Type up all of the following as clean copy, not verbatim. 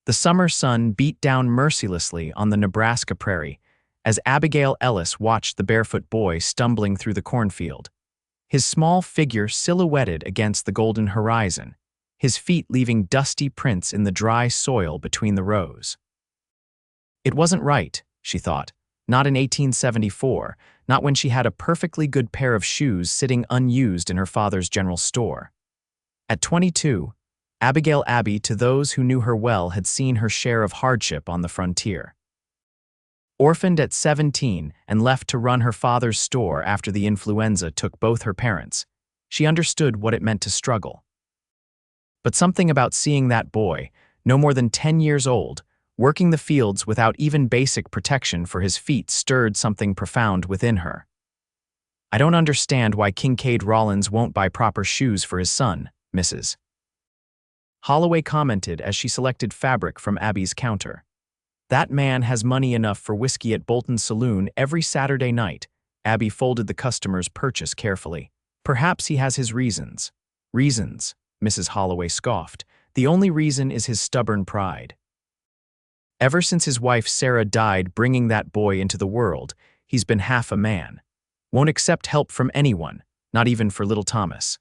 The summer sun beat down mercilessly on the Nebraska prairie as Abigail Ellis watched the barefoot boy stumbling through the cornfield, his small figure silhouetted against the golden horizon, his feet leaving dusty prints in the dry soil between the rows. It wasn't right, she thought, not in 1874, not when she had a perfectly good pair of shoes sitting unused in her father's general store. At 22, Abigail Abby, to those who knew her well, had seen her share of hardship on the frontier. Orphaned at 17 and left to run her father's store after the influenza took both her parents, she understood what it meant to struggle. But something about seeing that boy, no more than 10 years old, working the fields without even basic protection for his feet stirred something profound within her. "I don't understand why Kincaid Rawlins won't buy proper shoes for his son, Mrs. Holloway commented as she selected fabric from Abby's counter. "That man has money enough for whiskey at Bolton's saloon every Saturday night." Abby folded the customer's purchase carefully. "Perhaps he has his reasons." "Reasons," Mrs. Holloway scoffed. "The only reason is his stubborn pride. Ever since his wife Sarah died bringing that boy into the world, he's been half a man. Won't accept help from anyone, not even for little Thomas."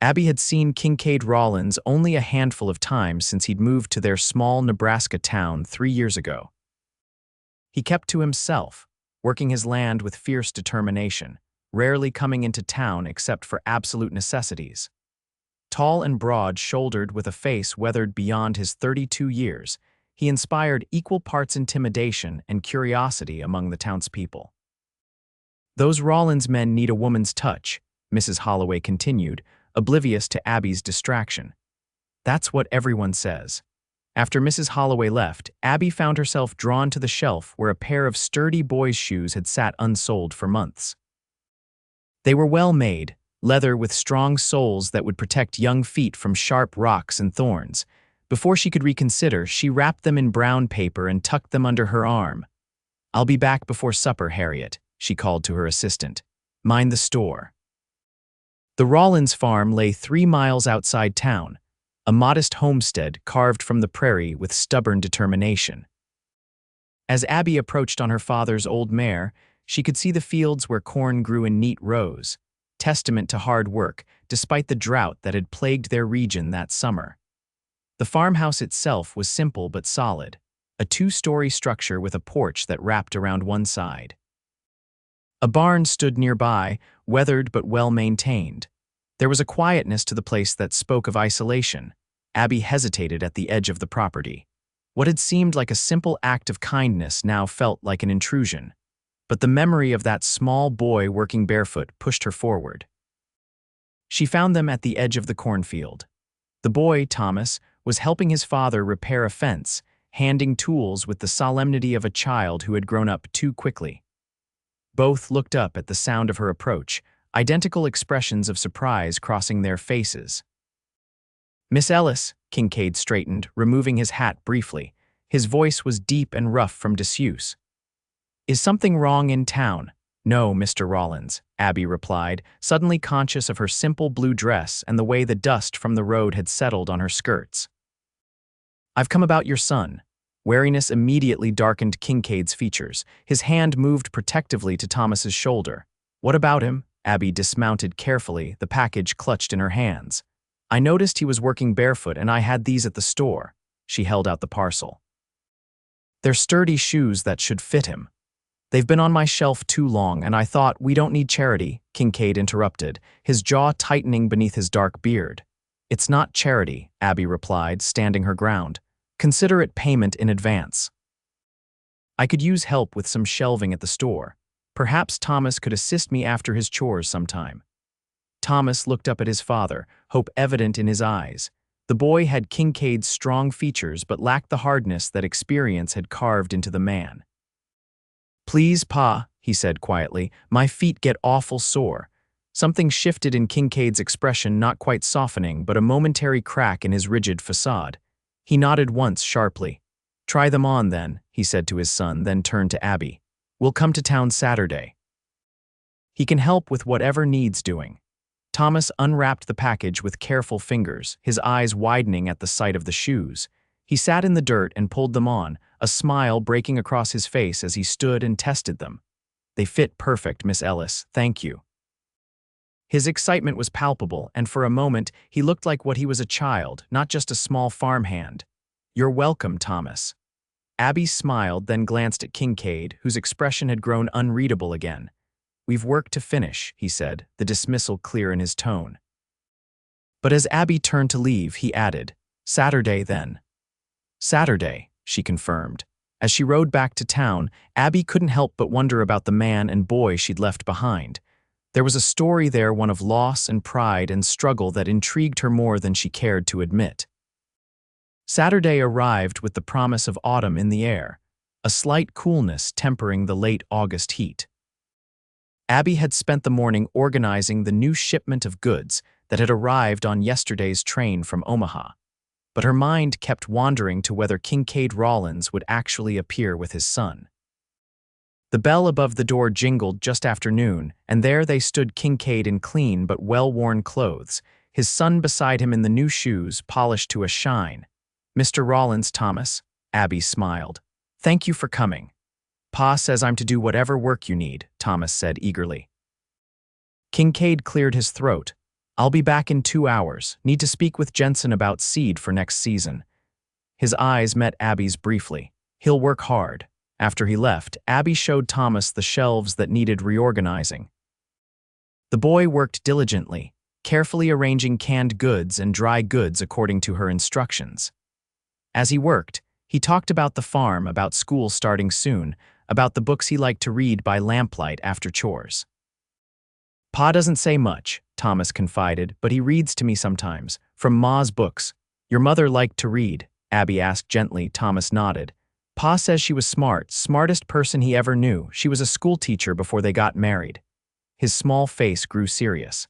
Abby had seen Kincaid Rawlins only a handful of times since he'd moved to their small Nebraska town 3 years ago. He kept to himself, working his land with fierce determination, rarely coming into town except for absolute necessities. Tall and broad-shouldered with a face weathered beyond his 32 years, he inspired equal parts intimidation and curiosity among the townspeople. "Those Rawlins men need a woman's touch," Mrs. Holloway continued, oblivious to Abby's distraction. "That's what everyone says." After Mrs. Holloway left, Abby found herself drawn to the shelf where a pair of sturdy boys' shoes had sat unsold for months. They were well made, leather with strong soles that would protect young feet from sharp rocks and thorns. Before she could reconsider, she wrapped them in brown paper and tucked them under her arm. "I'll be back before supper, Harriet," she called to her assistant. "Mind the store." The Rawlins farm lay 3 miles outside town, a modest homestead carved from the prairie with stubborn determination. As Abby approached on her father's old mare, she could see the fields where corn grew in neat rows, testament to hard work despite the drought that had plagued their region that summer. The farmhouse itself was simple but solid, a 2-story structure with a porch that wrapped around one side. A barn stood nearby, weathered but well-maintained. There was a quietness to the place that spoke of isolation. Abby hesitated at the edge of the property. What had seemed like a simple act of kindness now felt like an intrusion. But the memory of that small boy working barefoot pushed her forward. She found them at the edge of the cornfield. The boy, Thomas, was helping his father repair a fence, handing tools with the solemnity of a child who had grown up too quickly. Both looked up at the sound of her approach, identical expressions of surprise crossing their faces. "Miss Ellis," Kincaid straightened, removing his hat briefly. His voice was deep and rough from disuse. "Is something wrong in town?" "No, Mr. Rawlins," Abby replied, suddenly conscious of her simple blue dress and the way the dust from the road had settled on her skirts. "I've come about your son." Wariness immediately darkened Kincaid's features. His hand moved protectively to Thomas's shoulder. "What about him?" Abby dismounted carefully, the package clutched in her hands. "I noticed he was working barefoot and I had these at the store." She held out the parcel. "They're sturdy shoes that should fit him. They've been on my shelf too long and I thought, we don't need charity," Kincaid interrupted, his jaw tightening beneath his dark beard. "It's not charity," Abby replied, standing her ground. "Consider it payment in advance. I could use help with some shelving at the store. Perhaps Thomas could assist me after his chores sometime." Thomas looked up at his father, hope evident in his eyes. The boy had Kincaid's strong features but lacked the hardness that experience had carved into the man. "Please, Pa," he said quietly, "my feet get awful sore." Something shifted in Kincaid's expression, not quite softening, but a momentary crack in his rigid facade. He nodded once sharply. "Try them on, then," he said to his son, then turned to Abby. "We'll come to town Saturday. He can help with whatever needs doing." Thomas unwrapped the package with careful fingers, his eyes widening at the sight of the shoes. He sat in the dirt and pulled them on, a smile breaking across his face as he stood and tested them. "They fit perfect, Miss Ellis, thank you." His excitement was palpable, and for a moment he looked like what he was, a child, not just a small farmhand. "You're welcome, Thomas." Abby smiled, then glanced at Kincaid, whose expression had grown unreadable again. "We've work to finish," he said, the dismissal clear in his tone. But as Abby turned to leave, he added, "Saturday, then." "Saturday," she confirmed. As she rode back to town, Abby couldn't help but wonder about the man and boy she'd left behind. There was a story there, one of loss and pride and struggle, that intrigued her more than she cared to admit. Saturday arrived with the promise of autumn in the air, a slight coolness tempering the late August heat. Abby had spent the morning organizing the new shipment of goods that had arrived on yesterday's train from Omaha, but her mind kept wandering to whether Kincaid Rawlins would actually appear with his son. The bell above the door jingled just after noon, and there they stood, Kincaid in clean but well-worn clothes, his son beside him in the new shoes polished to a shine. "Mr. Rawlins, Thomas," Abby smiled. "Thank you for coming." "Pa says I'm to do whatever work you need," Thomas said eagerly. Kincaid cleared his throat. "I'll be back in 2 hours. Need to speak with Jensen about seed for next season." His eyes met Abby's briefly. "He'll work hard." After he left, Abby showed Thomas the shelves that needed reorganizing. The boy worked diligently, carefully arranging canned goods and dry goods according to her instructions. As he worked, he talked about the farm, about school starting soon, about the books he liked to read by lamplight after chores. "Pa doesn't say much," Thomas confided, "but he reads to me sometimes, from Ma's books." "Your mother liked to read?" Abby asked gently. Thomas nodded. "Pa says she was smart, smartest person he ever knew. She was a school teacher before they got married." His small face grew serious.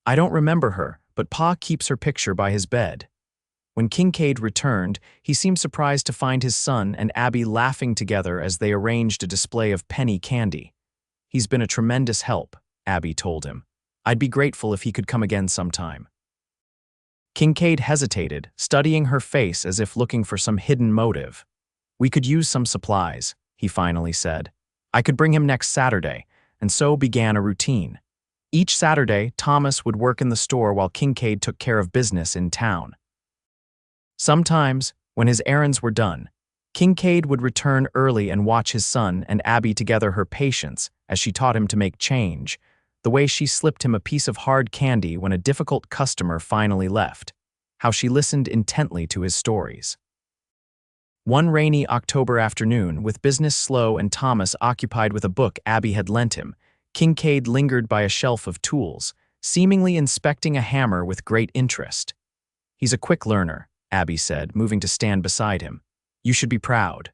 "I don't remember her, but Pa keeps her picture by his bed." When Kincaid returned, he seemed surprised to find his son and Abby laughing together as they arranged a display of penny candy. "He's been a tremendous help," Abby told him. "I'd be grateful if he could come again sometime." Kincaid hesitated, studying her face as if looking for some hidden motive. "We could use some supplies," he finally said. "I could bring him next Saturday," and so began a routine. Each Saturday, Thomas would work in the store while Kincaid took care of business in town. Sometimes, when his errands were done, Kincaid would return early and watch his son and Abby together, her patience as she taught him to make change, the way she slipped him a piece of hard candy when a difficult customer finally left, how she listened intently to his stories. One rainy October afternoon, with business slow and Thomas occupied with a book Abby had lent him, Kincaid lingered by a shelf of tools, seemingly inspecting a hammer with great interest. "He's a quick learner," Abby said, moving to stand beside him. "You should be proud."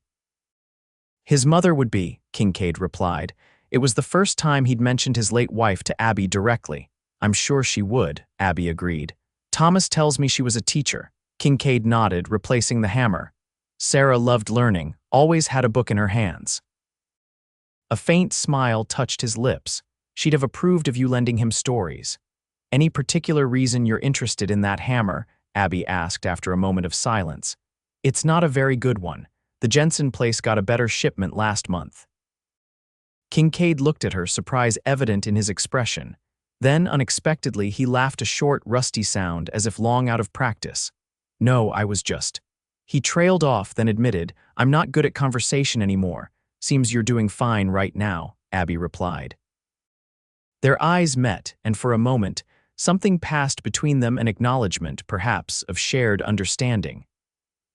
"His mother would be," Kincaid replied. It was the first time he'd mentioned his late wife to Abby directly. "I'm sure she would," Abby agreed. "Thomas tells me she was a teacher." Kincaid nodded, replacing the hammer. "Sarah loved learning, always had a book in her hands." A faint smile touched his lips. "She'd have approved of you lending him stories." "Any particular reason you're interested in that hammer?" Abby asked after a moment of silence. "It's not a very good one. The Jensen place got a better shipment last month." Kincaid looked at her, surprise evident in his expression. Then, unexpectedly, he laughed, a short, rusty sound, as if long out of practice. "No, I was just..." He trailed off, then admitted, "I'm not good at conversation anymore. Seems you're doing fine right now," Abby replied. Their eyes met, and for a moment, something passed between them, an acknowledgement, perhaps, of shared understanding.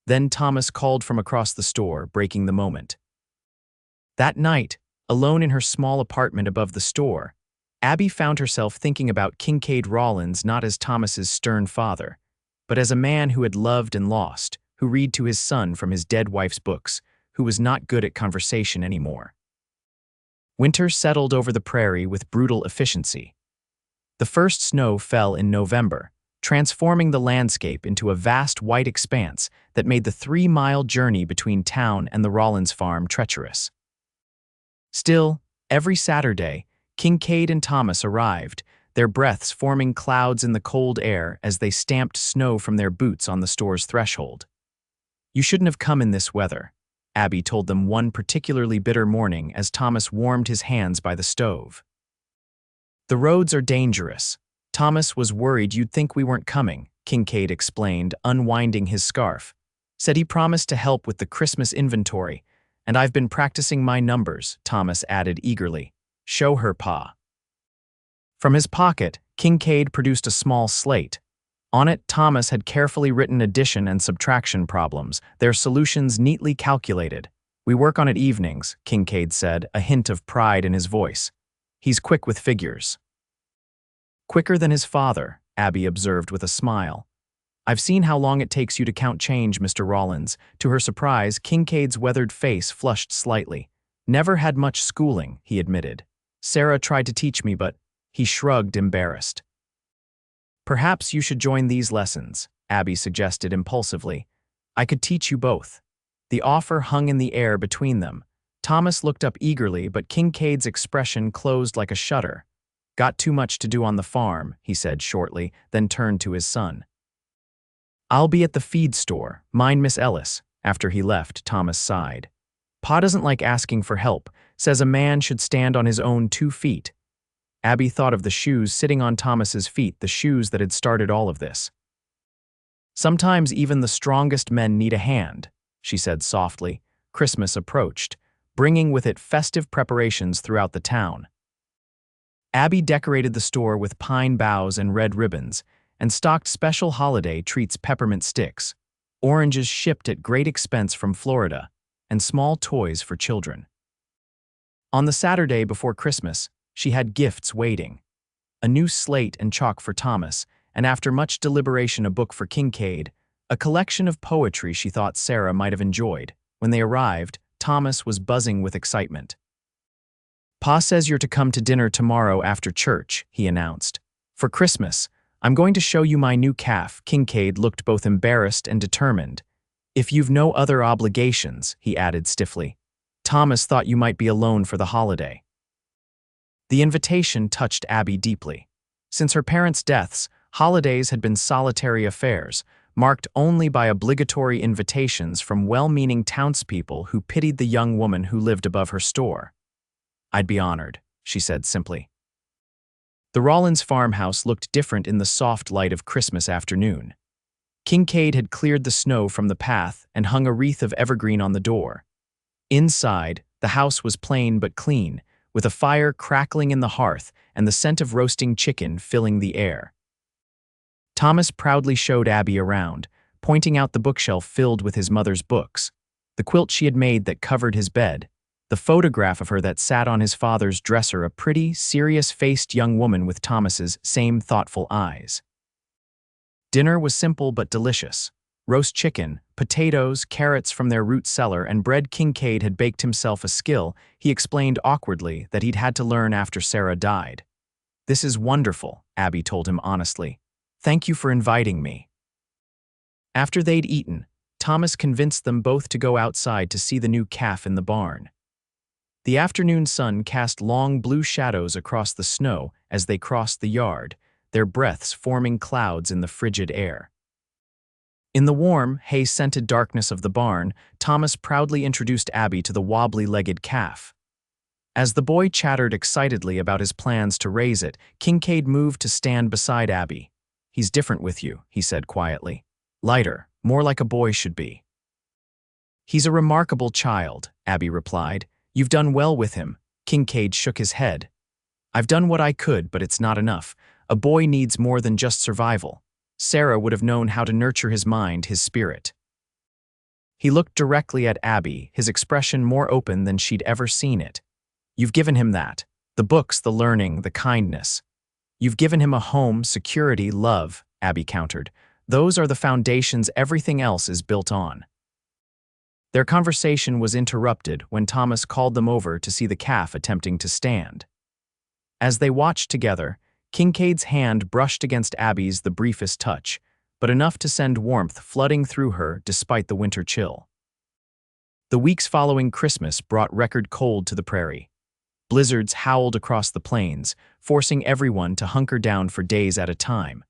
Then Thomas called from across the store, breaking the moment. That night, alone in her small apartment above the store, Abby found herself thinking about Kincaid Rawlins not as Thomas's stern father, but as a man who had loved and lost, who read to his son from his dead wife's books, who was not good at conversation anymore. Winter settled over the prairie with brutal efficiency. The first snow fell in November, transforming the landscape into a vast white expanse that made the 3-mile journey between town and the Rawlins farm treacherous. Still, every Saturday, Kincaid and Thomas arrived, their breaths forming clouds in the cold air as they stamped snow from their boots on the store's threshold. "You shouldn't have come in this weather," Abby told them one particularly bitter morning as Thomas warmed his hands by the stove. "The roads are dangerous. Thomas was worried you'd think we weren't coming," Kincaid explained, unwinding his scarf. "Said he promised to help with the Christmas inventory, and I've been practicing my numbers," Thomas added eagerly. "Show her, Pa." From his pocket, Kincaid produced a small slate. On it, Thomas had carefully written addition and subtraction problems, their solutions neatly calculated. "We work on it evenings," Kincaid said, a hint of pride in his voice. "He's quick with figures." "Quicker than his father," Abby observed with a smile. "I've seen how long it takes you to count change, Mr. Rawlins." To her surprise, Kincaid's weathered face flushed slightly. "Never had much schooling," he admitted. "Sarah tried to teach me, but—" He shrugged, embarrassed. "Perhaps you should join these lessons," Abby suggested impulsively. "I could teach you both." The offer hung in the air between them. Thomas looked up eagerly, but Kincaid's expression closed like a shutter. "Got too much to do on the farm," he said shortly, then turned to his son. "I'll be at the feed store. Mind Miss Ellis." After he left, Thomas sighed. "Pa doesn't like asking for help, says a man should stand on his own 2 feet. Abby thought of the shoes sitting on Thomas's feet, the shoes that had started all of this. "Sometimes even the strongest men need a hand," she said softly. Christmas approached, bringing with it festive preparations throughout the town. Abby decorated the store with pine boughs and red ribbons, and stocked special holiday treats, peppermint sticks, oranges shipped at great expense from Florida, and small toys for children. On the Saturday before Christmas, she had gifts waiting. A new slate and chalk for Thomas, and after much deliberation a book for Kincaid, a collection of poetry she thought Sarah might have enjoyed. When they arrived, Thomas was buzzing with excitement. "Pa says you're to come to dinner tomorrow after church," he announced. "For Christmas, I'm going to show you my new calf." Kincaid looked both embarrassed and determined. "If you've no other obligations," he added stiffly. "Thomas thought you might be alone for the holiday." The invitation touched Abby deeply. Since her parents' deaths, holidays had been solitary affairs, marked only by obligatory invitations from well-meaning townspeople who pitied the young woman who lived above her store. "I'd be honored," she said simply. The Rawlins farmhouse looked different in the soft light of Christmas afternoon. Kincaid had cleared the snow from the path and hung a wreath of evergreen on the door. Inside, the house was plain but clean, with a fire crackling in the hearth and the scent of roasting chicken filling the air. Thomas proudly showed Abby around, pointing out the bookshelf filled with his mother's books, the quilt she had made that covered his bed, the photograph of her that sat on his father's dresser, a pretty, serious-faced young woman with Thomas's same thoughtful eyes. Dinner was simple but delicious. Roast chicken, potatoes, carrots from their root cellar, and bread. Kincaid had baked himself a skill he explained awkwardly that he'd had to learn after Sarah died. "This is wonderful," Abby told him honestly. "Thank you for inviting me." After they'd eaten, Thomas convinced them both to go outside to see the new calf in the barn. The afternoon sun cast long blue shadows across the snow as they crossed the yard, their breaths forming clouds in the frigid air. In the warm, hay-scented darkness of the barn, Thomas proudly introduced Abby to the wobbly-legged calf. As the boy chattered excitedly about his plans to raise it, Kincaid moved to stand beside Abby. "He's different with you," he said quietly. "Lighter, more like a boy should be." "He's a remarkable child," Abby replied. "You've done well with him." Kincaid shook his head. "I've done what I could, but it's not enough. A boy needs more than just survival. Sarah would have known how to nurture his mind, his spirit." He looked directly at Abby, his expression more open than she'd ever seen it. "You've given him that. The books, the learning, the kindness. You've given him a home, security, love," Abby countered. "Those are the foundations everything else is built on." Their conversation was interrupted when Thomas called them over to see the calf attempting to stand. As they watched together, Kincaid's hand brushed against Abby's the briefest touch, but enough to send warmth flooding through her despite the winter chill. The weeks following Christmas brought record cold to the prairie. Blizzards howled across the plains, forcing everyone to hunker down for days at a time.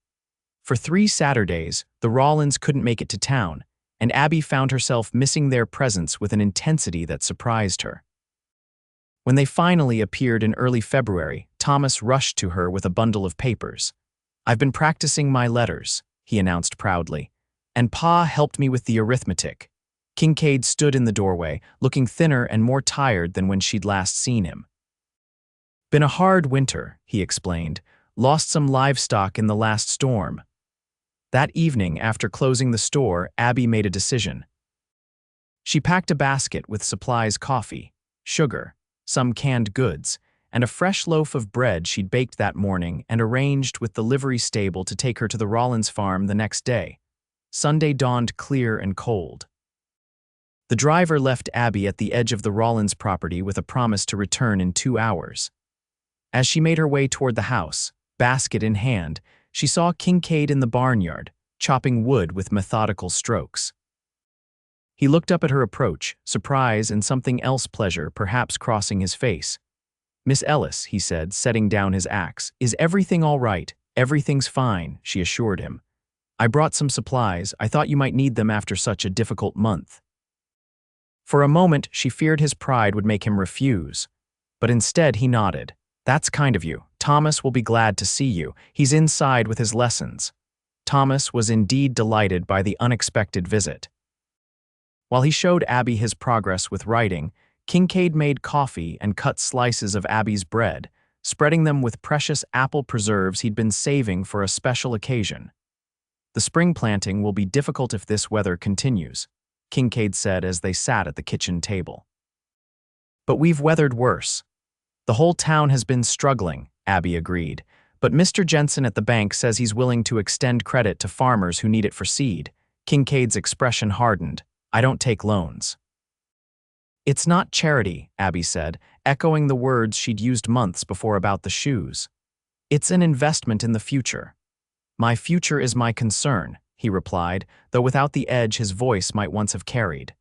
For 3 Saturdays, the Rawlins couldn't make it to town, and Abby found herself missing their presence with an intensity that surprised her. When they finally appeared in early February, Thomas rushed to her with a bundle of papers. "I've been practicing my letters," he announced proudly, "and Pa helped me with the arithmetic." Kincaid stood in the doorway, looking thinner and more tired than when she'd last seen him. "Been a hard winter," he explained. "Lost some livestock in the last storm." That evening, after closing the store, Abby made a decision. She packed a basket with supplies: coffee, sugar, some canned goods, and a fresh loaf of bread she'd baked that morning, and arranged with the livery stable to take her to the Rawlins farm the next day. Sunday dawned clear and cold. The driver left Abby at the edge of the Rawlins property with a promise to return in 2 hours. As she made her way toward the house, basket in hand, she saw Kincaid in the barnyard, chopping wood with methodical strokes. He looked up at her approach, surprise and something else, pleasure perhaps, crossing his face. "Miss Ellis," he said, setting down his axe, "is everything all right?" "Everything's fine," she assured him. "I brought some supplies. I thought you might need them after such a difficult month." For a moment, she feared his pride would make him refuse, but instead he nodded. "That's kind of you. Thomas will be glad to see you. He's inside with his lessons." Thomas was indeed delighted by the unexpected visit. While he showed Abby his progress with writing, Kincaid made coffee and cut slices of Abby's bread, spreading them with precious apple preserves he'd been saving for a special occasion. "The spring planting will be difficult if this weather continues," Kincaid said as they sat at the kitchen table. "But we've weathered worse." "The whole town has been struggling," Abby agreed, "but Mr. Jensen at the bank says he's willing to extend credit to farmers who need it for seed." Kincaid's expression hardened. "I don't take loans." "It's not charity," Abby said, echoing the words she'd used months before about the shoes. "It's an investment in the future." "My future is my concern," he replied, though without the edge his voice might once have carried.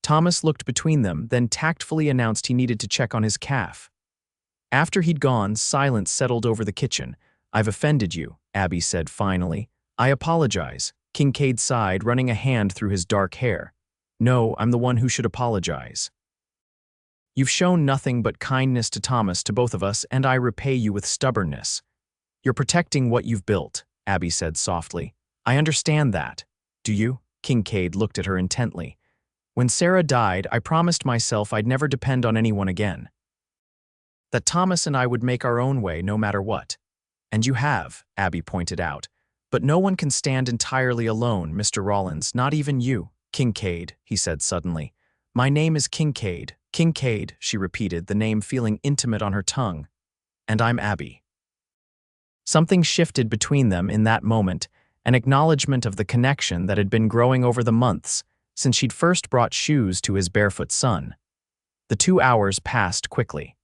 Thomas looked between them, then tactfully announced he needed to check on his calf. After he'd gone, silence settled over the kitchen. "I've offended you," Abby said finally. "I apologize." Kincaid sighed, running a hand through his dark hair. "No, I'm the one who should apologize. You've shown nothing but kindness to Thomas, to both of us, and I repay you with stubbornness." "You're protecting what you've built," Abby said softly. "I understand that." "Do you?" Kincaid looked at her intently. "When Sarah died, I promised myself I'd never depend on anyone again. That Thomas and I would make our own way no matter what." "And you have," Abby pointed out. "But no one can stand entirely alone, Mr. Rawlins, not even you." "Kincaid," he said suddenly. "My name is Kincaid." "Kincaid," she repeated, the name feeling intimate on her tongue. "And I'm Abby." Something shifted between them in that moment, an acknowledgement of the connection that had been growing over the months since she'd first brought shoes to his barefoot son. The 2 hours passed quickly.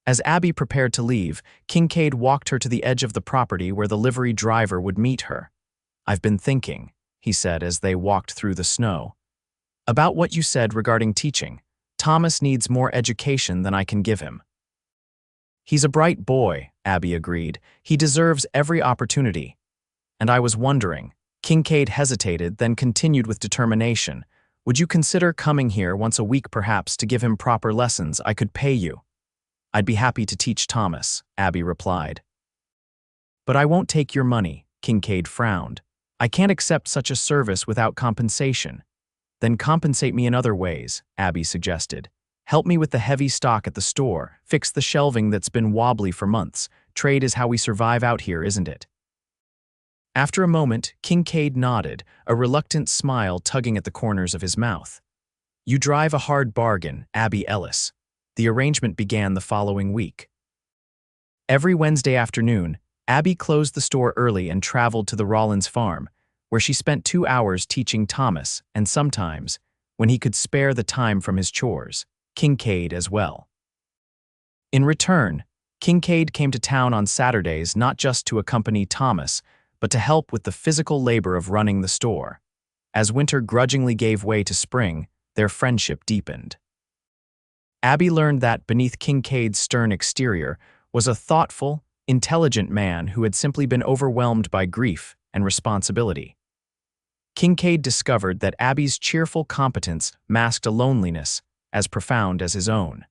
As Abby prepared to leave, Kincaid walked her to the edge of the property where the livery driver would meet her. "I've been thinking," he said as they walked through the snow, "about what you said regarding teaching. Thomas needs more education than I can give him." "He's a bright boy," Abby agreed. "He deserves every opportunity. And I was wondering." Kincaid hesitated, then continued with determination. "Would you consider coming here once a week perhaps to give him proper lessons? I could pay you." "I'd be happy to teach Thomas," Abby replied. "But I won't take your money," Kincaid frowned. "I can't accept such a service without compensation." "Then compensate me in other ways," Abby suggested. "Help me with the heavy stock at the store, fix the shelving that's been wobbly for months. Trade is how we survive out here, isn't it?" After a moment, Kincaid nodded, a reluctant smile tugging at the corners of his mouth. "You drive a hard bargain, Abby Ellis." The arrangement began the following week. Every Wednesday afternoon, Abby closed the store early and traveled to the Rawlins farm, where she spent 2 hours teaching Thomas and sometimes, when he could spare the time from his chores, Kincaid as well. In return, Kincaid came to town on Saturdays not just to accompany Thomas, but to help with the physical labor of running the store. As winter grudgingly gave way to spring, their friendship deepened. Abby learned that beneath Kincaid's stern exterior was a thoughtful, intelligent man who had simply been overwhelmed by grief and responsibility. Kincaid discovered that Abby's cheerful competence masked a loneliness as profound as his own.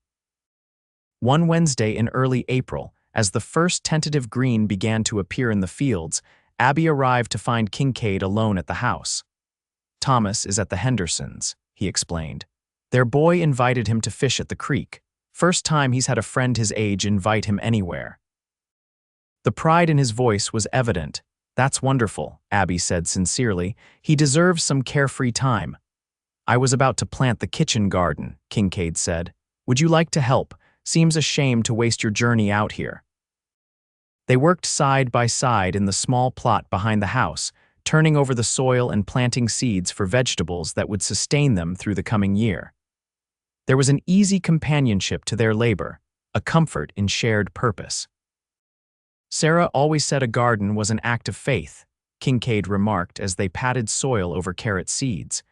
One Wednesday in early April, as the first tentative green began to appear in the fields, Abby arrived to find Kincaid alone at the house. "Thomas is at the Hendersons," he explained. "Their boy invited him to fish at the creek. First time he's had a friend his age invite him anywhere." The pride in his voice was evident. "That's wonderful," Abby said sincerely. "He deserves some carefree time." "I was about to plant the kitchen garden," Kincaid said. "Would you like to help? Seems a shame to waste your journey out here." They worked side by side in the small plot behind the house, turning over the soil and planting seeds for vegetables that would sustain them through the coming year. There was an easy companionship to their labor, a comfort in shared purpose. "Sarah always said a garden was an act of faith," Kincaid remarked as they patted soil over carrot seeds,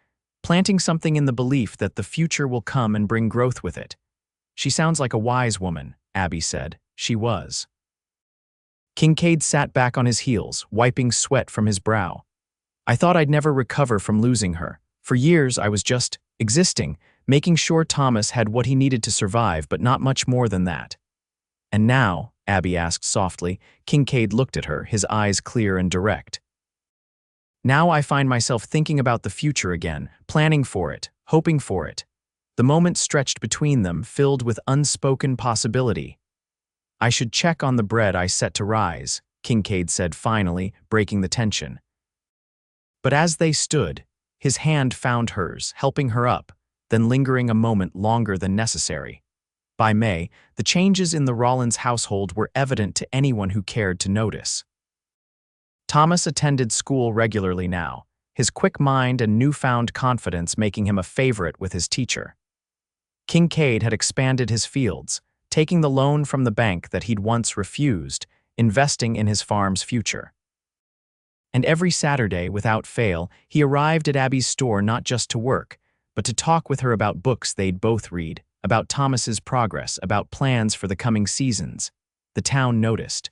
planting something in the belief that the future will come and bring growth with it. "She sounds like a wise woman," Abby said. She was. Kincaid sat back on his heels, wiping sweat from his brow. "I thought I'd never recover from losing her. For years I was just existing, making sure Thomas had what he needed to survive, but not much more than that." "And now," Abby asked softly. Kincaid looked at her, his eyes clear and direct. "Now I find myself thinking about the future again, planning for it, hoping for it." The moment stretched between them, filled with unspoken possibility. "I should check on the bread I set to rise," Kincaid said finally, breaking the tension. But as they stood, his hand found hers, helping her up, then lingering a moment longer than necessary. By May, the changes in the Rawlins household were evident to anyone who cared to notice. Thomas attended school regularly now, his quick mind and newfound confidence making him a favorite with his teacher. Kincaid had expanded his fields, taking the loan from the bank that he'd once refused, investing in his farm's future. And every Saturday, without fail, he arrived at Abby's store not just to work, but to talk with her about books they'd both read, about Thomas's progress, about plans for the coming seasons. The town noticed.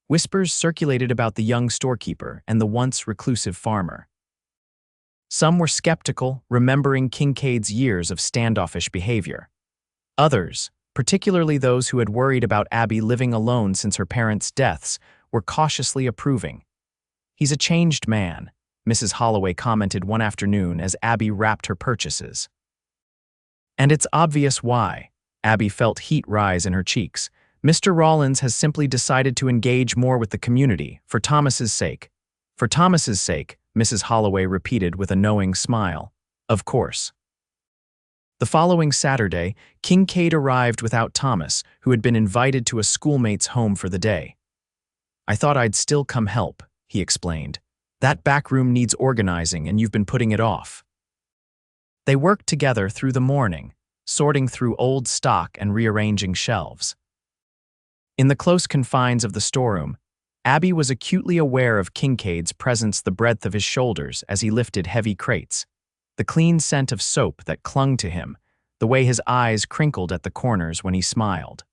Whispers circulated about the young storekeeper and the once reclusive farmer. Some were skeptical, remembering Kincaid's years of standoffish behavior. Others, particularly those who had worried about Abby living alone since her parents' deaths, were cautiously approving. "He's a changed man," Mrs. Holloway commented one afternoon as Abby wrapped her purchases. "And it's obvious why." Abby felt heat rise in her cheeks. "Mr. Rawlins has simply decided to engage more with the community, for Thomas's sake." "For Thomas's sake," Mrs. Holloway repeated with a knowing smile. "Of course." The following Saturday, Kincaid arrived without Thomas, who had been invited to a schoolmate's home for the day. "I thought I'd still come help," he explained. "That back room needs organizing and you've been putting it off." They worked together through the morning, sorting through old stock and rearranging shelves. In the close confines of the storeroom, Abby was acutely aware of Kincaid's presence the breadth of his shoulders as he lifted heavy crates, the clean scent of soap that clung to him, the way his eyes crinkled at the corners when he smiled.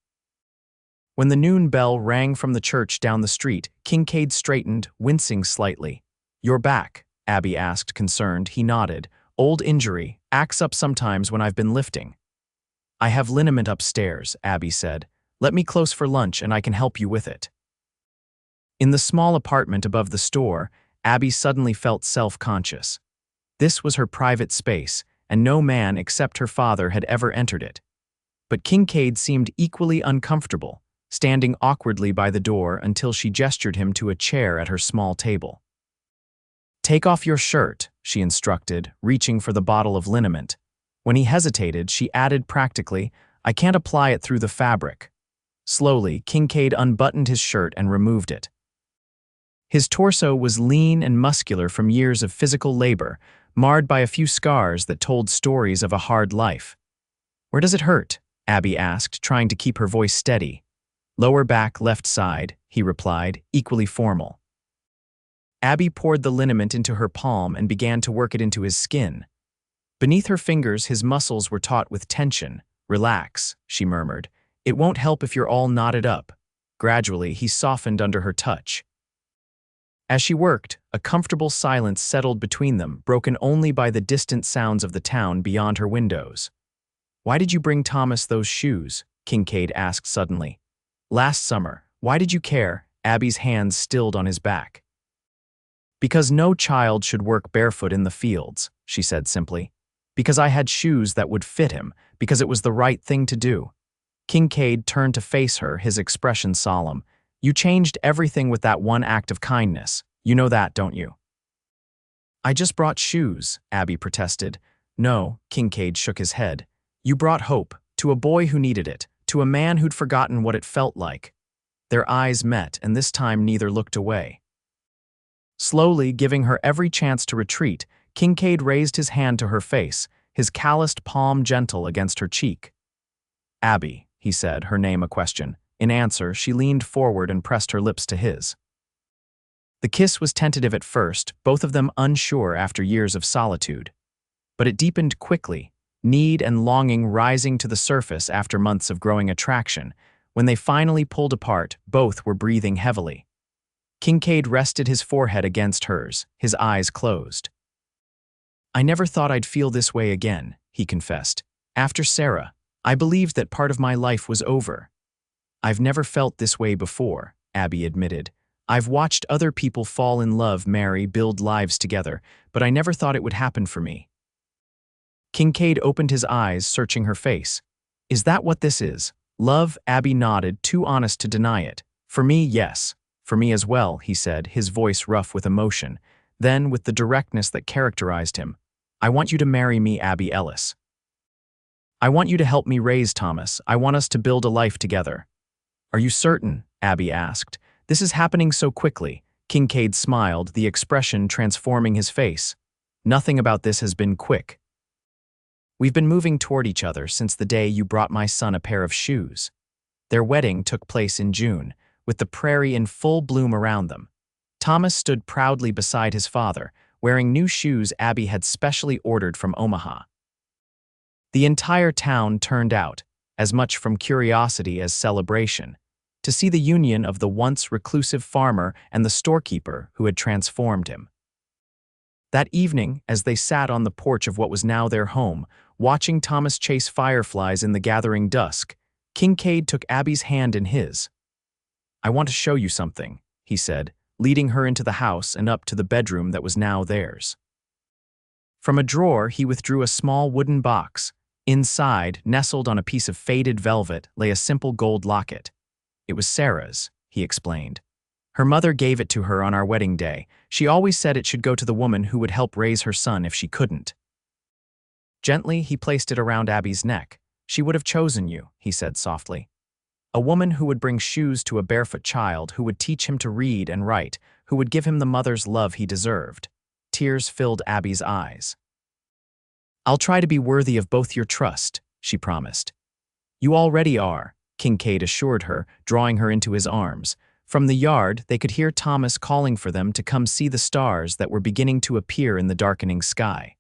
When the noon bell rang from the church down the street, Kincaid straightened, wincing slightly. "You're back?" Abby asked, concerned. He nodded. "Old injury, acts up sometimes when I've been lifting." "I have liniment upstairs," Abby said. "Let me close for lunch and I can help you with it." In the small apartment above the store, Abby suddenly felt self-conscious. This was her private space, and no man except her father had ever entered it. But Kincaid seemed equally uncomfortable, standing awkwardly by the door until she gestured him to a chair at her small table. "Take off your shirt," she instructed, reaching for the bottle of liniment. When he hesitated, she added practically, "I can't apply it through the fabric." Slowly, Kincaid unbuttoned his shirt and removed it. His torso was lean and muscular from years of physical labor, marred by a few scars that told stories of a hard life. "Where does it hurt?" Abby asked, trying to keep her voice steady. "Lower back, left side," he replied, equally formal. Abby poured the liniment into her palm and began to work it into his skin. Beneath her fingers, his muscles were taut with tension. "Relax," she murmured. "It won't help if you're all knotted up." Gradually, he softened under her touch. As she worked, a comfortable silence settled between them, broken only by the distant sounds of the town beyond her windows. "Why did you bring Thomas those shoes?" Kincaid asked suddenly. "Last summer. Why did you care?" Abby's hands stilled on his back. "Because no child should work barefoot in the fields," she said simply. "Because I had shoes that would fit him, because it was the right thing to do." Kincaid turned to face her, his expression solemn. "You changed everything with that one act of kindness. You know that, don't you?" "I just brought shoes," Abby protested. "No," Kincaid shook his head. "You brought hope, to a boy who needed it, to a man who'd forgotten what it felt like." Their eyes met, and this time neither looked away. Slowly, giving her every chance to retreat, Kincaid raised his hand to her face, his calloused palm gentle against her cheek. "Abby," he said, her name a question. In answer, she leaned forward and pressed her lips to his. The kiss was tentative at first, both of them unsure after years of solitude. But it deepened quickly, need and longing rising to the surface after months of growing attraction. When they finally pulled apart, both were breathing heavily. Kincaid rested his forehead against hers, his eyes closed. "I never thought I'd feel this way again," he confessed. "After Sarah, I believed that part of my life was over." "I've never felt this way before," Abby admitted. "I've watched other people fall in love, marry, build lives together, but I never thought it would happen for me." Kincaid opened his eyes, searching her face. "Is that what this is? Love?" Abby nodded, too honest to deny it. "For me, yes. For me as well," he said, his voice rough with emotion. Then, with the directness that characterized him, "I want you to marry me, Abby Ellis. I want you to help me raise Thomas. I want us to build a life together." "Are you certain?" Abby asked. "This is happening so quickly." Kincaid smiled, the expression transforming his face. "Nothing about this has been quick. We've been moving toward each other since the day you brought my son a pair of shoes." Their wedding took place in June, with the prairie in full bloom around them. Thomas stood proudly beside his father, wearing new shoes Abby had specially ordered from Omaha. The entire town turned out, as much from curiosity as celebration, to see the union of the once reclusive farmer and the storekeeper who had transformed him. That evening, as they sat on the porch of what was now their home, watching Thomas chase fireflies in the gathering dusk, Kincaid took Abby's hand in his. "I want to show you something," he said, leading her into the house and up to the bedroom that was now theirs. From a drawer, he withdrew a small wooden box. Inside, nestled on a piece of faded velvet, lay a simple gold locket. "It was Sarah's," he explained. "Her mother gave it to her on our wedding day. She always said it should go to the woman who would help raise her son if she couldn't." Gently, he placed it around Abby's neck. "She would have chosen you," he said softly. "A woman who would bring shoes to a barefoot child, who would teach him to read and write, who would give him the mother's love he deserved." Tears filled Abby's eyes. "I'll try to be worthy of both your trust," she promised. "You already are," Kincaid assured her, drawing her into his arms. From the yard, they could hear Thomas calling for them to come see the stars that were beginning to appear in the darkening sky.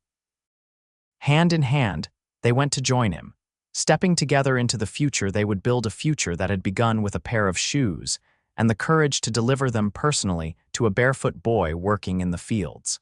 Hand in hand, they went to join him. Stepping together into the future, they would build a future that had begun with a pair of shoes and the courage to deliver them personally to a barefoot boy working in the fields.